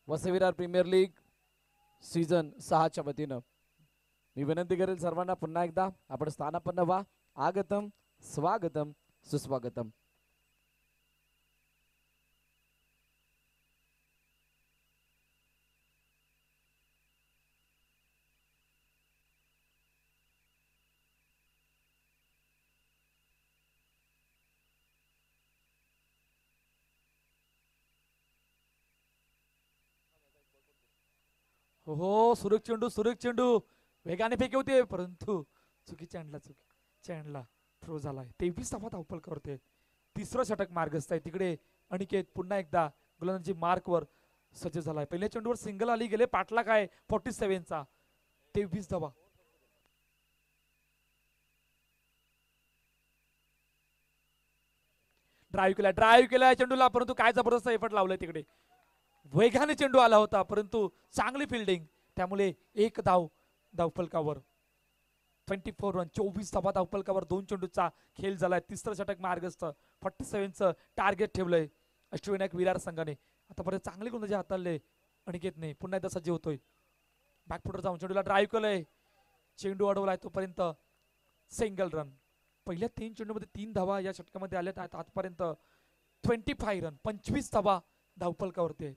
[SPEAKER 1] वसईविरार प्रीमियर लीग सीझन 6च्या वतीनं मी विनंती करेल सर्वांना पुन्हा एकदा आपण स्थानापन्न व्हा. आगतम स्वागतम सुस्वागतम.
[SPEAKER 2] हो सुरेख चेंडू वेगाने फेकी होते परंतु चॅनला थ्रो झालाय. 23 धावा धावफलकावरती. तिसरं षटक मार्गस्थ आहे. तिकडे अनिकेत पुन्हा एकदा गोलंदाजी मार्कवर सज्ज झालाय. पहिल्या चेंडूवर सिंगल आली गेले. पाठलाग आहे 47 चा. 23 धावा. ड्राईव्ह केलाय चेंडूला परंतु काय जबरदस्त एफर्ट लावलाय. तिकडे वेगाने चेंडू आला होता परंतु चांगली फिल्डिंग त्यामुळे 1 धाव धावफलकावर. 24 रन 24 धावा धावफलकावर. 2 चेंडूचा खेळ झालाय. तिसरं षटक मार्गस्थ. 47 चं टार्गेट ठेवलंय अष्टविनायक विरार संघाने. आतापर्यंत चांगली गोलंदाजी हाताळले अनिकेतने. पुन्हा एकदा सज्ज होतोय. बॅकफुटर जाऊन चेंडूला ड्राईव्ह केलंय. चेंडू अडवलाय तोपर्यंत सिंगल रन. पहिल्या 3 चेंडूमध्ये 3 धावा या षटकामध्ये आल्यात. आतापर्यंत 25 रन 25 धावा धावफलकावरती आहेत.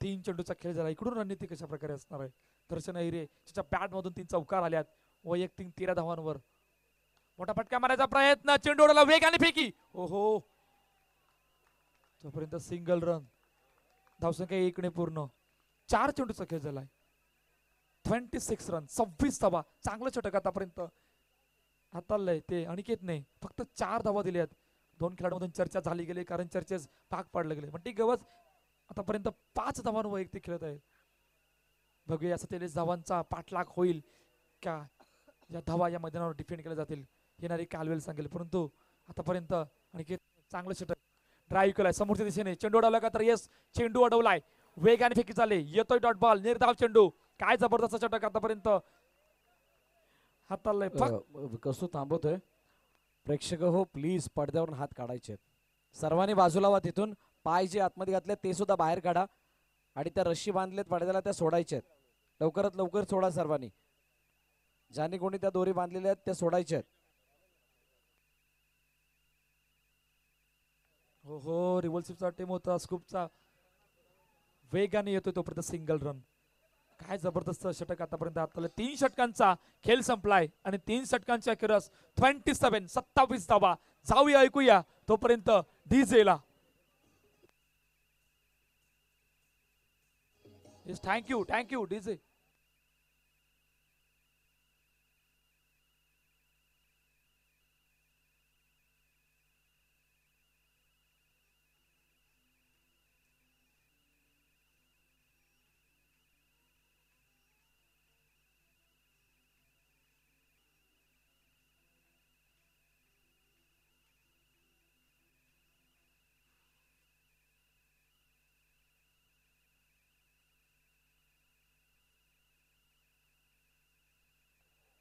[SPEAKER 2] 3 चेंडूचा खेळ झाला. इकडून रणनीती कशा प्रकारे असणार आहे. दर्शन अहिरे त्याच्या बॅट मधून 3 चौकार आल्यात. वैयक्तिक 13 धावांवर मोठा फटका मारायचा प्रयत्न. चेंडू उडवला वेगाने फेकी. ओहो तोपर्यंत सिंगल रन. धावसंख्या 1 ने पूर्ण. 4 चेंडूचा खेळ झालाय. 26 रन 26 धावा. चांगलं षटक आतापर्यंत हाताळलंय ते अनिकेतने. फक्त 4 धावा दिल्यात. 2 खेळाडूंमधून चर्चा झाली गेली कारण चर्चेस भाग पाडले गेले. पण ती गवस आतापर्यंत 5 धावांवर वैयक्तिक खेळत आहेत. बघूया 47 धावांचा पाठलाग होईल का. या धावा या मैदानावर डिफेंड केल्या जातील येणारी कालवेल सांगेल. परंतु आतापर्यंत आणखी चांगलं षटक. ड्राईव्ह केलाय समोरच्या दिशेने. चेंडू अडवला का तर येस चेंडू अडवलाय. वेगाने फेकी चालले. येतोय डॉट बॉल. निर्धाव चेंडू. काय जबरदस्त षटक आतापर्यंत हाताळलंय.
[SPEAKER 1] कसं थांबवतोय. प्रेक्षक हो प्लीज पडद्यावरून हात काढायचे. सर्वांनी बाजूला व्हा. तिथून पाय जे आतमध्ये घातले ते सुद्धा बाहेर काढा आणि त्या रश्शी बांधलेत पडद्याला त्या सोडायच्या आहेत. लवकरात लवकर सोडा सर्वांनी. ज्यांनी कोणी त्या दोरी बांधलेल्या आहेत त्या सोडायच्या आहेत.
[SPEAKER 2] हो रिव्हॉल्सिव्हचा टीम होता. स्कूपचा वेगाने येतोय तोपर्यंत सिंगल रन. काय जबरदस्त षटक आतापर्यंत हाताळलं. 3 षटकांचा खेळ संपलाय आणि 3 षटकांच्या अखेरस 27 धावा. जाऊया ऐकूया तोपर्यंत डीजेला. Thank you DJ.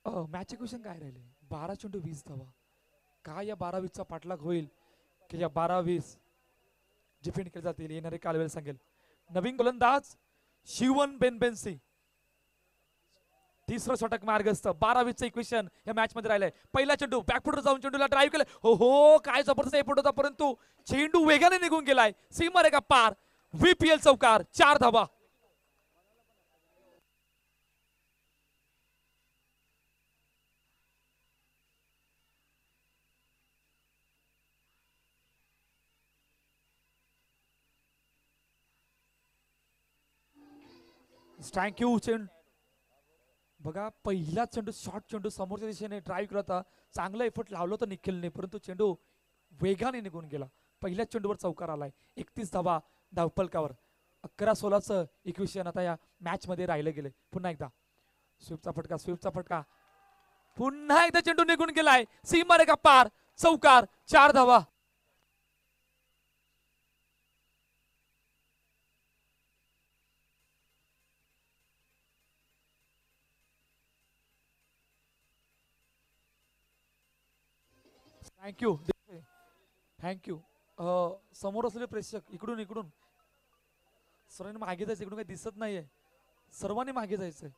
[SPEAKER 2] मॅच क्वेश्चन काय राहिले? 12 चेंडू 20 धावा. काय या 12-20चा पाठलाग होईल की या 12-20 डिफेंड केले जातील? येणारे कालवेळ सांगेल. नवीन गोलंदाज शिवन बेनबेन्सी, तिसरं षटक मार्गस्थ. 12-20चं इक्वेशन या मॅच मध्ये राहिलंय. पहिला चेंडू बॅकफुटवर जाऊन चेंडूला ड्राईव्ह केलं. हो हो, काय जबरदस्त एफर्ट होता, परंतु चेंडू वेगाने निघून गेलाय. सीमारेखा पार. VPL चौकार, 4 धावा. थँक्यू. चेंडू बघा, पहिला चेंडू शॉर्ट चेंडू समोरच्या दिशेने ड्राईव्ह केला होता. चांगला एफर्ट लावलं होतं निखिलने, परंतु चेंडू वेगाने निघून गेला. पहिल्या चेंडूवर चौकार आलाय. 31 धावा धावफलकावर. 11-16चं इक्वेशन आता या मॅच मध्ये राहिलं गेले. पुन्हा एकदा स्वीपचा फटका, स्वीपचा फटका. पुन्हा एकदा चेंडू निघून गेलाय. सीमारेखा पार. चौकार, 4 धावा. Thank you, thank you. समोर असलेले प्रेक्षक इकडून इकडून सर्वांनी मागे जायचं. इकडून काही दिसत नाहीये, सर्वांनी मागे जायचंय.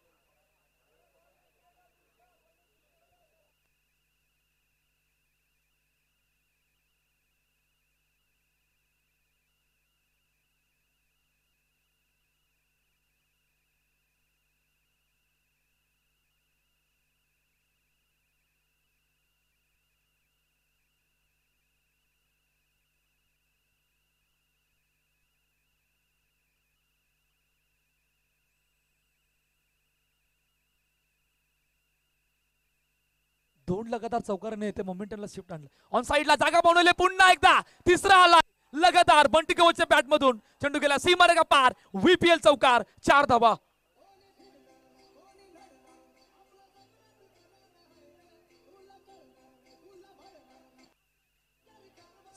[SPEAKER 2] दोन लगातार चौकाराने ते मोमेंटमला शिफ्ट आणलं. ऑन साइडला जागा बनवले. पुन्हा एकदा तिसरा आला लगातार बंटी कवचच्या बॅट मधून. चेंडू गेला सीमारेखा पार. VPL चौकार, 4 धावा.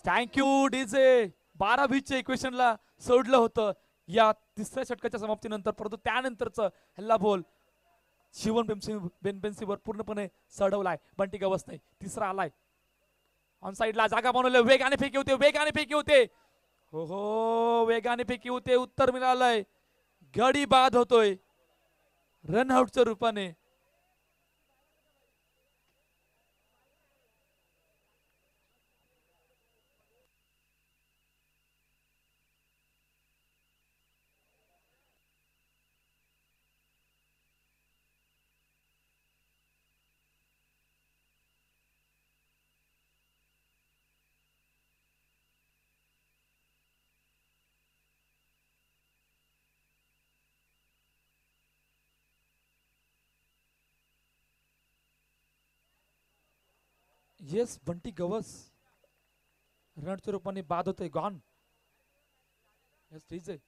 [SPEAKER 2] Thank you DJ. 12-20च्या इक्वेशनला सोडलं होतं या तिसऱ्या षटकाच्या समाप्तीनंतर, परंतु त्यानंतरचं हल्ला बोल शिवन बेनबेन्सीवर पूर्णपणे चढवलाय बंटी गवसने. तिसरा आलाय. ऑन साइडला जागा बनवले. वेगाने फेकी होते, वेगाने फेकी होते. हो हो, वेगाने फेकी होते. उत्तर मिळालंय. गडी बाद होतोय रनआउटच्या रूपाने. येस, बंटी गवस रनच्या रूपाने बाद होतोय. Gone. Yes DJ.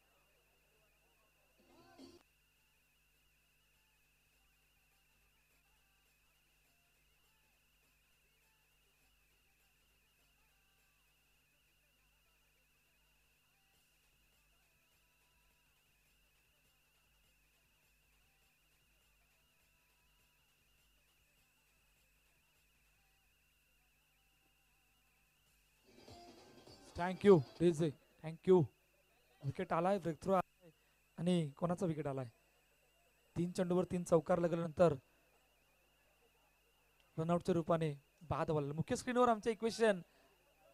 [SPEAKER 2] Thank you DJ, thank you. Wicket आलाय, ब्रेक थ्रू आलाय. आणि कोणाचा विकेट आलाय? 3 चेंडूवर 3 चौकार लागल्यानंतर रनआउटच्या रूपाने बाद व्हायला. मुख्य स्क्रीनवर आमचं इक्वेशन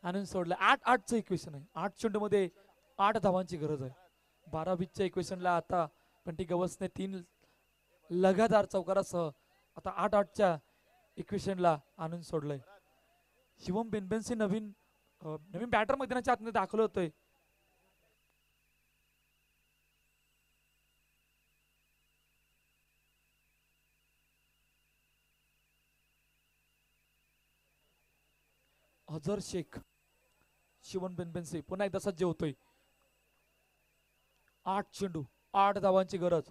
[SPEAKER 2] आणून सोडलं. 8-8चं इक्वेशन आहे. 8 चेंडूमध्ये 8 धावांची गरज आहे. 12-20च्या इक्वेशनला आता बंटी गवसने 3 लगातार चौकारासह आता 8-8च्या इक्वेशनला आणून सोडलंय. शिवम बेनबेन्सी नवीन बॅटर मैदानाच्या आतमध्ये दाखल होतोय. अझर शेख, शिवन बेनबेन्सी पुन्हा एकदा सज्ज होतोय. 8 चेंडू 8 धावांची गरज.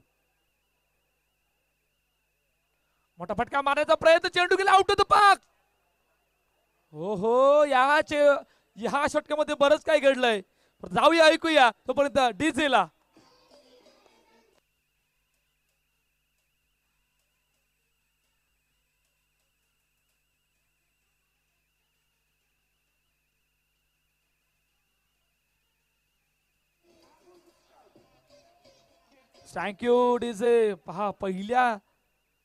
[SPEAKER 2] मोठा फटका मारण्याचा प्रयत्न, चेंडू गेला आउट ऑफ द पार्क. हो हो, या षटकामध्ये बरंच काय घडलंय. जाऊया, ऐकूया तोपर्यंत डीजेला. Thank you DJ. पहा पहिल्या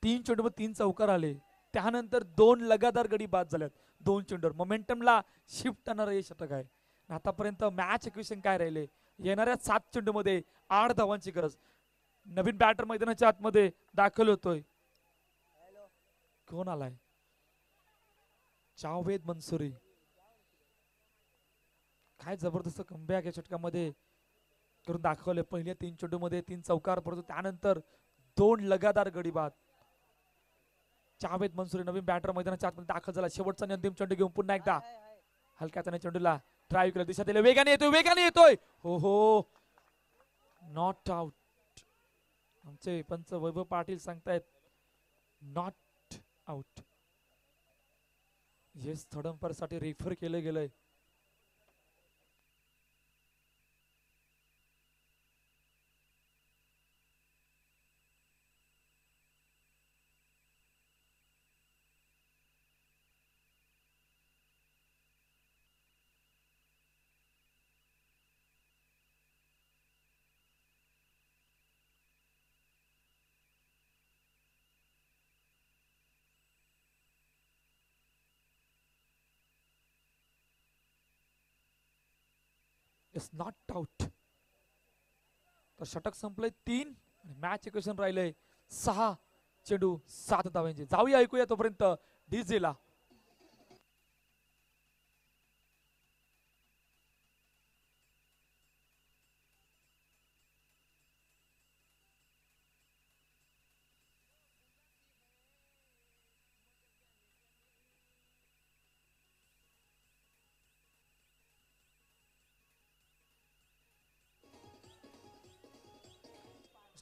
[SPEAKER 2] 3 चेंडूमध्ये 3 चौकार आले, त्यानंतर 2 लगातार गडी बाद झाल्यात 2 चेंडूवर. मोमेंटमला शिफ्ट आणणारं हे षटक आहे. आतापर्यंत मॅच इक्वेशन काय राहिले, येणाऱ्या 7 चेंडूमध्ये 8 धावांची गरज. नवीन बॅटर मैदानाच्या आतमध्ये दाखल होतोय. कोण आलाय? जावेद मंसूरी. काय जबरदस्त कमबॅक या षटकामध्ये करून दाखवले. पहिल्या 3 चेंडूमध्ये 3 चौकार, परंतु त्यानंतर 2 लगातार गडी बाद. जावेद मंसूरी नवीन बॅटर मैदानाच्या आतमध्ये दाखल झाला. शेवटचा आणि अंतिम चेंडू घेऊन पुन्हा एकदा हलक्या त्याने चेंडूला ड्राईव्ह केला, दिशा दिली, वेगाने येतोय, वेगाने येतोय. हो हो, नॉट आउट. आमचे पंच वैभव पाटील सांगतायत not out. Yes, third umpire साठी रेफर केलं गेलंय. It's not out. तर षटक संपलंय 3 आणि मॅच इक्वेशन राहिलंय 6 चेंडू 7 धावांचे. जाऊया ऐकूया तोपर्यंत डीजे ला.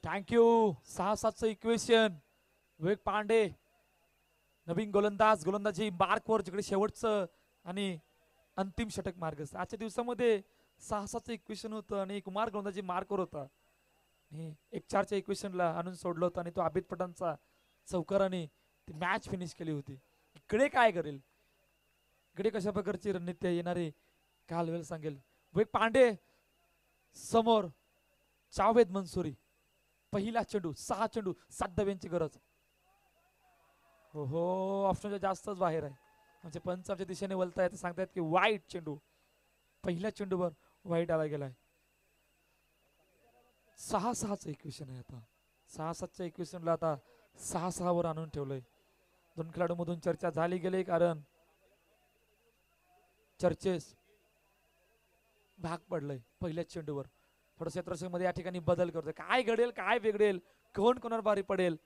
[SPEAKER 2] थँक्यू. 6-7चं इक्वेशन. विवेक पांडे नवीन गोलंदाजी मार्कवर, जिकडे शेवटचं आणि अंतिम षटक मार्ग. आजच्या दिवसामध्ये 6-7चं इक्वेशन होतं आणि कुमार गोलंदाजी मार्कवर होता आणि 1-4च्या इक्वेशनला आणून सोडलं होतं आणि तो आबिद पठाणचा चौकाराने ती मॅच फिनिश केली होती. इकडे काय करेल, इकडे कशा प्रकारची रणनीती येणारे काल वेळ सांगेल. विवेक पांडे समोर, जावेद मंसूरी. पहिला चेंडू 6 चेंडू 7 धावांची गरज. हो हो, ऑप्शनच्या जास्तच बाहेर आहे. म्हणजे पंच आमच्या दिशेने वळतायत, सांगतायत की वाईट चेंडू. पहिल्या चेंडूवर वाईट आला गेलाय. 6-6चं इक्वेशन आहे. आता 6-7च्या इक्वेशनला आता 6-6 वर आणून ठेवलंय. 2 खेळाडूंमधून चर्चा झाली गेली, कारण चर्चेस भाग पडलंय पहिल्याच चेंडूवर. थोडं क्षेत्रक्षेत्रामध्ये या ठिकाणी बदल करतोय. काय घडेल, काय बिघडेल, कोण कोणावर बारी पडेल,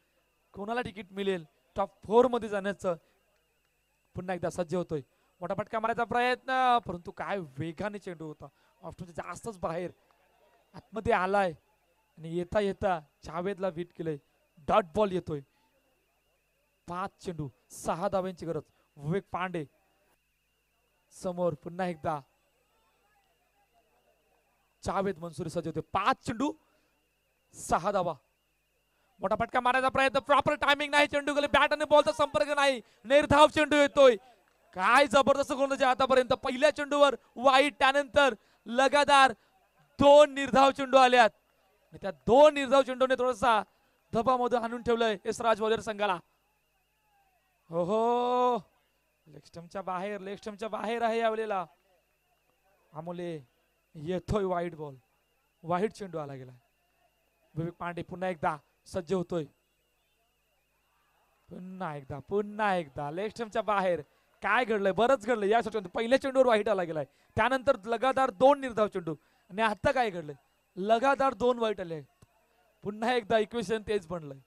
[SPEAKER 2] कोणाला तिकीट मिळेल टॉप 4 मध्ये जाण्याचं. पुन्हा एकदा सज्ज होतोय. मोठा फटका मारायचा प्रयत्न, परंतु काय वेगाने चेंडू होता, ऑप्शनच्या जास्तच बाहेर आतमध्ये आलाय आणि येता येता जावेदला बीट केलंय. डॉट बॉल येतोय. 5 चेंडू 6 धावांची गरज. विवेक पांडे समोर, पुन्हा एकदा जावेद मंसूरी सज्ज होते. 5 चेंडू 6 धावा. मोठा फटका मारायचा प्रयत्न, प्रॉपर टायमिंग नाही, चेंडू गेले, बॅट आणि बॉलचा संपर्क नाही, निर्धाव चेंडू येतोय. काय जबरदस्त गोलंदाजी आतापर्यंत. पहिल्या चेंडूवर वाईट, त्यानंतर लगातार 2 निर्धाव चेंडू आल्यात आणि त्या 2 निर्धाव चेंडूने थोडासा धबामध्ये आणून ठेवलंय यशराज वॉरियर संघाला. हो हो, लेग स्टंपच्या बाहेर आहे यावेळेला. आमोले येतोय वाईट बॉल, वाईट चेंडू आला गेला. विवेक पांडे पुन्हा एकदा सज्ज होतोय. पुन्हा एकदा लेग स्टंपच्या बाहेर. काय घडलंय, बरंच घडलंय या षटकात. पहिल्या चेंडूवर वाईट आला गेलाय, त्यानंतर लगातार 2 निर्धाव चेंडू आणि आता काय घडलंय, लगातार 2 वाईट आले. पुन्हा एकदा इक्वेशन तेच बनलंय,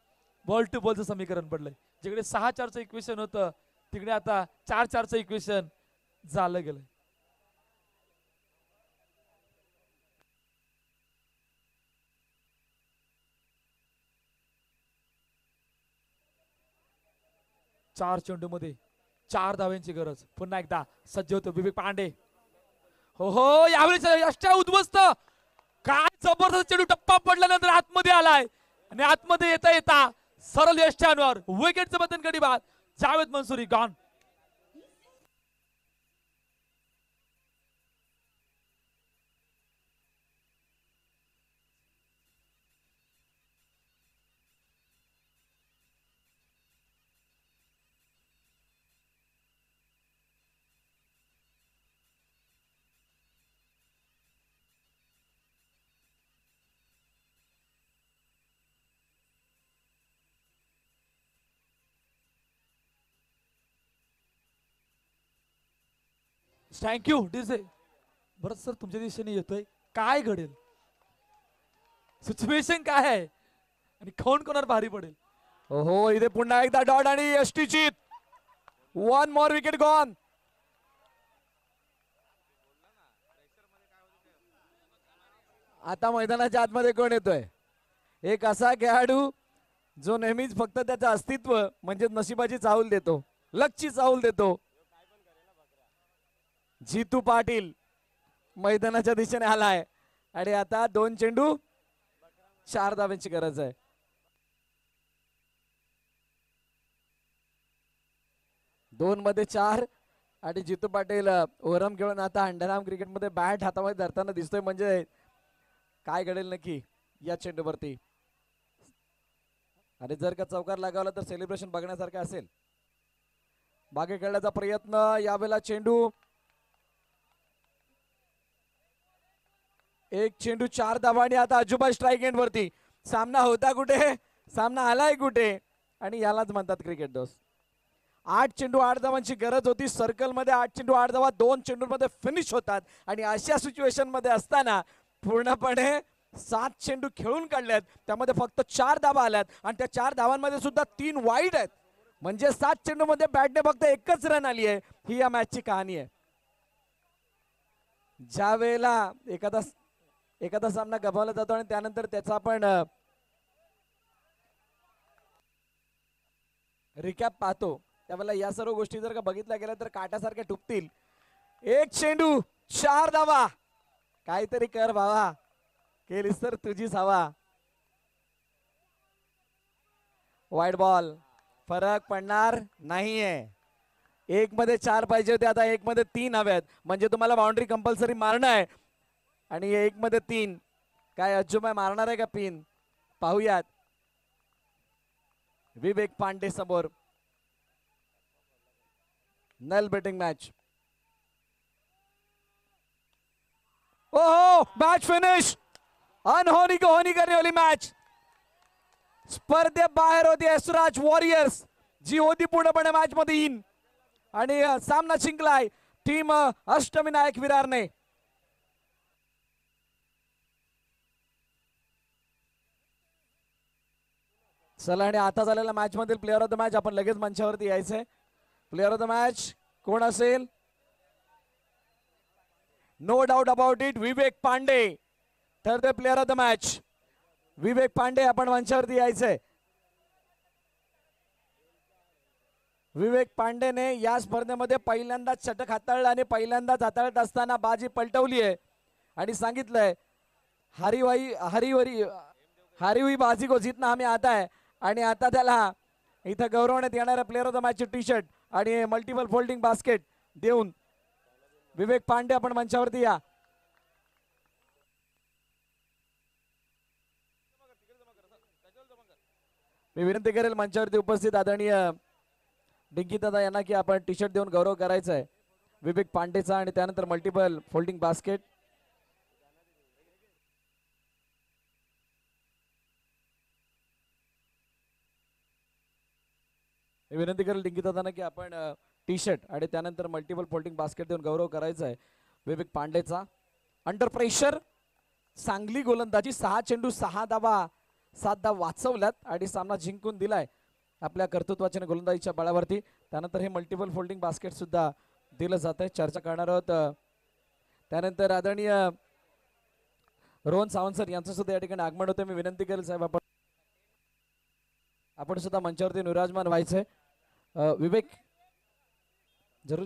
[SPEAKER 2] बॉल टू बॉलचं समीकरण पडलंय. जिकडे 6-4चं इक्वेशन होतं, तिकडे आता 4-4चं इक्वेशन झालं गेलंय. चार चेंडू मध्ये 4 धावांची गरज. पुन्हा एकदा सज्ज होतो विवेक पांडे. हो हो, यावेळी अष्टा उद्ध्वस्त. काय जबरदस्त चेंडू, टप्पा पडल्यानंतर आतमध्ये आलाय आणि आतमध्ये येता येता सरळ यष्टांवर विकेटचं बंधन, गडी बाद. Javed Mansoori gone. Thank you DJ. बरं सर तुमच्या दिशेने येतोय, काय घडेल, सिच्युएशन काय आहे आणि कोण कोणावर भारी पडेल?
[SPEAKER 1] हो इथे पुन्हा एकदा डॉट आणि यष्टीची 1 मोर विकेट गॉन. आता मैदानाच्या आतमध्ये कोण येतोय? एक असा खेळाडू जो नेहमीच फक्त त्याचं अस्तित्व म्हणजे नशिबाची चाहूल देतो, लकची चाहूल देतो. जीतू पाटील मैदानाच्या दिशेने आलाय आणि आता 2 चेंडू 4 धावांची गरज आहे. दोन मध्ये 4 आणि जितू पाटील ओरम खेळून आता अंडरआर्म क्रिकेटमध्ये बॅट हातामध्ये धरताना दिसतोय. म्हणजे काय घडेल नक्की या चेंडूवरती. आणि जर का चौकार लागावला तर सेलिब्रेशन बघण्यासारखं असेल. बागे खेळण्याचा प्रयत्न, यावेळेला चेंडू, एक चेंडू 4 धावा आणि आता आजूबाजू स्ट्राईक एंड वरती. सामना होता कुठे, सामना आलाय कुठे, आणि यालाच म्हणतात क्रिकेट दोस्त. 8 चेंडू 8 धावांची गरज होती. सर्कल मध्ये 8 चेंडू 8 धावा 2 चेंडूंमध्ये फिनिश होतात. आणि अशा सिच्युएशन मध्ये असताना पूर्णपणे 7 चेंडू खेळून काढल्यात, त्यामध्ये फक्त 4 धावा आल्यात आणि त्या 4 धावांमध्ये सुद्धा 3 वाईड आहेत. म्हणजे 7 चेंडू मध्ये बॅटने फक्त एकच रन आली आहे. ही या मॅचची कहाणी आहे. ज्या वेळेला एखादा सामना गमावला जातो आणि त्यानंतर त्याचा आपण रिकॅप पाहतो, त्यावेळेला या सर्व गोष्टी जर का बघितल्या गेल्या तर काट्यासारख्या टुकतील. एक चेंडू 4 धावा, काहीतरी कर भावा, केलीस तर तुझीच हवा. वाईड बॉल, फरक पडणार नाहीये. 1 मध्ये 4 पाहिजे होते, आता 1 मध्ये 3 हव्यात. म्हणजे तुम्हाला बाउंड्री कंपल्सरी मारणं आहे. आणि 1 मध्ये 3 काय अज्जुमाय मारणार आहे का पिन, पाहूयात. विवेक पांडे समोर, नल बेटिंग मॅच. ओहो, मॅच फिनिश. अनहोनी को होनी करने वाली मॅच. स्पर्धेबाहेर होती यशराज वॉरियर्स, जी होती पूर्णपणे मॅच मध्ये इन, आणि सामना जिंकलाय टीम अष्टविनायक विरारने. चला, आणि आता झालेल्या मॅच मधील प्लेअर ऑफ द मॅच आपण लगेच मंचावरती यायचंय. प्लेअर ऑफ द मॅच कोण असेल? नो डाऊट अबाउट इट, विवेक पांडे ठरते प्लेअर ऑफ द मॅच. विवेक पांडे आपण मंचावरती यायचंय. विवेक पांडेने या स्पर्धेमध्ये पहिल्यांदाच षटक हाताळलं आणि पहिल्यांदाच हाताळत असताना बाजी पलटवली आहे आणि सांगितलंय हारी हुई बाजी को जीतना हमें आता है. आणि आता त्याला इथं गौरवण्यात येणाऱ्या player of the match T shirt आणि मल्टिपल फोल्डिंग बास्केट देऊन विवेक पांडे आपण मंचावरती या. मी विनंती करेल मंचावरती उपस्थित आदरणीय डिंकी दादा यांना की आपण टी शर्ट देऊन गौरव करायचा आहे विवेक पांडेचा, आणि त्यानंतर मल्टिपल फोल्डिंग बास्केट. मी विनंती करेल डिंकी दादांना की आपण टी शर्ट आणि त्यानंतर मल्टिपल फोल्डिंग बास्केट देऊन गौरव करायचा आहे विवेक पांडेचा. अंडर प्रेशर चांगली गोलंदाजी, 6 चेंडू 6 धावा 7 धावा वाचवल्यात आणि सामना जिंकून दिलाय आपल्या कर्तृत्वाच्या गोलंदाजीच्या बळावरती. त्यानंतर हे मल्टिपल फोल्डिंग बास्केट सुद्धा दिलं जात आहे. चर्चा करणार आहोत त्यानंतर आदरणीय रोहन सावंत सर यांचं सुद्धा या ठिकाणी आगमन होतं. मी विनंती करेल साहेब आपण सुद्धा मंचावरती विराजमान व्हायचंय. विवेक जरूर